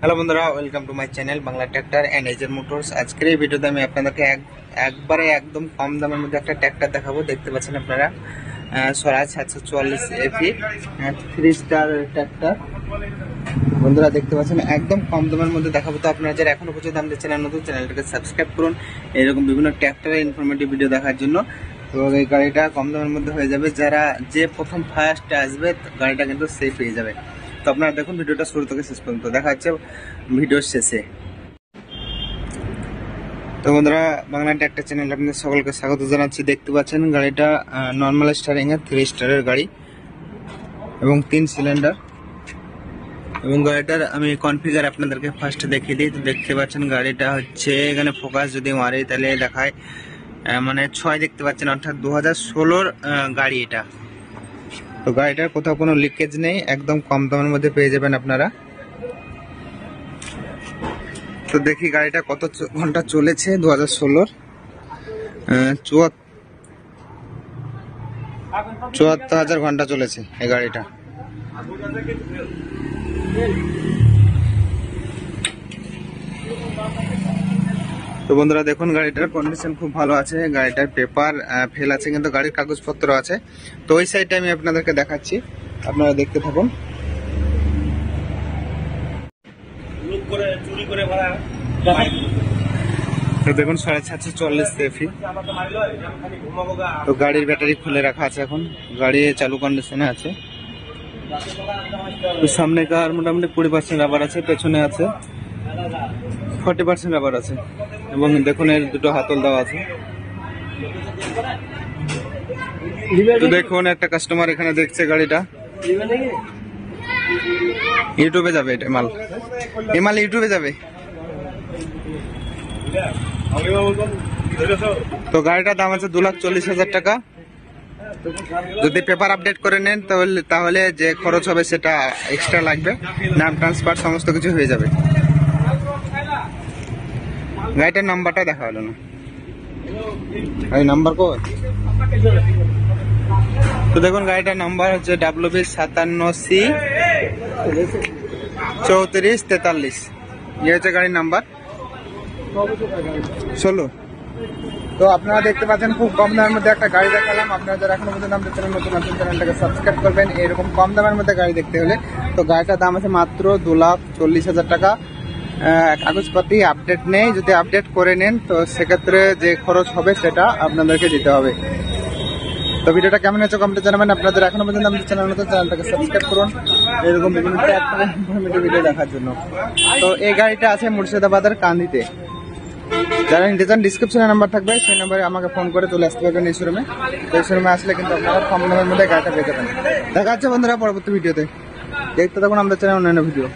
Hello বন্ধুরা, welcome to my channel Bangla tractor and এজের motors. আজকের এই ভিডিওতে আমি আপনাদেরকে একবারে একদম কম দামের মধ্যে একটা ট্র্যাক্টর দেখাবো। দেখতে পাচ্ছেন আপনারা স্বরাজ 744 এফি 3 স্টার ট্র্যাক্টর। বন্ধুরা দেখতে পাচ্ছেন একদম কম দামের মধ্যে দেখাবো। তো আপনারা যারা এখনো পর্যন্ত আমাদের চ্যানেল নতুন, চ্যানেলটাকে সাবস্ক্রাইব করুন এরকম বিভিন্ন ট্র্যাক্টরের ইনফরমেটিভ ভিডিও দেখার জন্য। তো এই গাড়িটা কম দামের মধ্যে হয়ে যাবে। যারা যে প্রথম ফার্স্ট আসবে গাড়িটা কিন্তু সেফ হয়ে যাবে। তো আপনারা দেখুন ভিডিওটা শুরু থেকে শেষ পর্যন্ত, দেখা যাচ্ছে ভিডিওর শেষে। তো বন্ধুরা, বাংলা ট্র্যাক্টর চ্যানেলে আপনাদের সকলকে স্বাগত জানাচ্ছি। দেখতে পাচ্ছেন গাড়িটা নর্মাল স্টারিং এর 3 স্টারের গাড়ি এবং 3 সিলিন্ডার। এবং গাড়িটার আমি কনফিগার আপনাদেরকে ফার্স্ট দেখিয়ে দিই। তো দেখতে পাচ্ছেন গাড়িটা হচ্ছে এখানে ফোকাস যদি মারি তাহলে দেখায় মানে 6 দেখতে পাচ্ছেন, অর্থাৎ 2016-র গাড়ি এটা। তো গাড়িটার কোথাও কোনো লিকেজ নেই, একদম কম দামের মধ্যে পেয়ে যাবেন আপনারা। তো দেখি গাড়িটা কত ঘন্টা চলেছে। 2016-র 74,000 ঘন্টা চলেছে এই গাড়িটা। তো বন্ধুরা দেখুন গাড়িটার কন্ডিশন খুব ভালো আছে। গাড়িটার পেপার ফেল আছে কিন্তু গাড়ির কাগজপত্র আছে। তো ওই সাইডটা আমি আপনাদেরকে দেখাচ্ছি, আপনারা দেখতে থাকুন। তো দেখুন 744 এফি। তো গাড়ির ব্যাটারি খুলে রাখা আছে, এখন গাড়ি চালু কন্ডিশনে আছে। তো সামনে কার মোটামুটি 20% রাবার আছে, পেছনে আছে 40% রাবার আছে। এবং দেখুন এর দুটো হাতল দেওয়া আছে। তো দেখুন একটা কাস্টমার এখানে দেখছে গাড়িটা, ইউটিউবে যাবে এটা মাল, এই মাল ইউটিউবে যাবে। তো গাড়িটার দাম আছে 2,40,000 টাকা। যদি পেপার আপডেট করে নেন তাহলে যে খরচ হবে সেটা এক্সট্রা লাগবে, নাম ট্রান্সফার সমস্ত কিছু হয়ে যাবে। গাড়িটার নাম্বারটা দেখা হলো না, এই নাম্বার কই? তো দেখুন গাড়িটার নাম্বার হচ্ছে WB57C 3443। ইয়ে হচ্ছে গাড়ির নাম্বার 16। তো আপনারা দেখতে পাচ্ছেন খুব কম দামের মধ্যে একটা গাড়ি দেখালাম। আপনারা যারা এখনো পর্যন্ত আমাদের চ্যানেল নতুন আছেন চ্যানেলটাকে সাবস্ক্রাইব করবেন এরকম কম দামের মধ্যে গাড়ি দেখতে হলে। তো গাড়িটার দাম আছে মাত্র 2,40,000 টাকা। কাগজপাতি আপডেট নেই, যদি আপডেট করে নেন তো সেক্ষেত্রে যে খরচ হবে সেটা আপনাদেরকে দিতে হবে। তো ভিডিওটা কেমন হয়েছে কমেন্টে জানাবেন। আপনাদের এখনো পর্যন্ত আমাদের চ্যানেল নতুন, চ্যানেলটাকে সাবস্ক্রাইব করুন এরকম বিভিন্ন ভিডিও দেখার জন্য। তো এই গাড়িটা আছে মুর্শিদাবাদের কান্দিতে। যারা নিতে চান ডিসক্রিপশনে নাম্বার থাকবে, সেই নাম্বারে আমাকে ফোন করে চলে আসতে পারবেন এই শোরুমে। তো এই শোরুমে আসলে কিন্তু আপনারা কম দামের মধ্যে গাড়িটা পেয়ে যাবেন। দেখা যাচ্ছে বন্ধুরা পরবর্তী ভিডিওতে। দেখতে থাকুন আমাদের চ্যানেল অন্যান্য ভিডিও।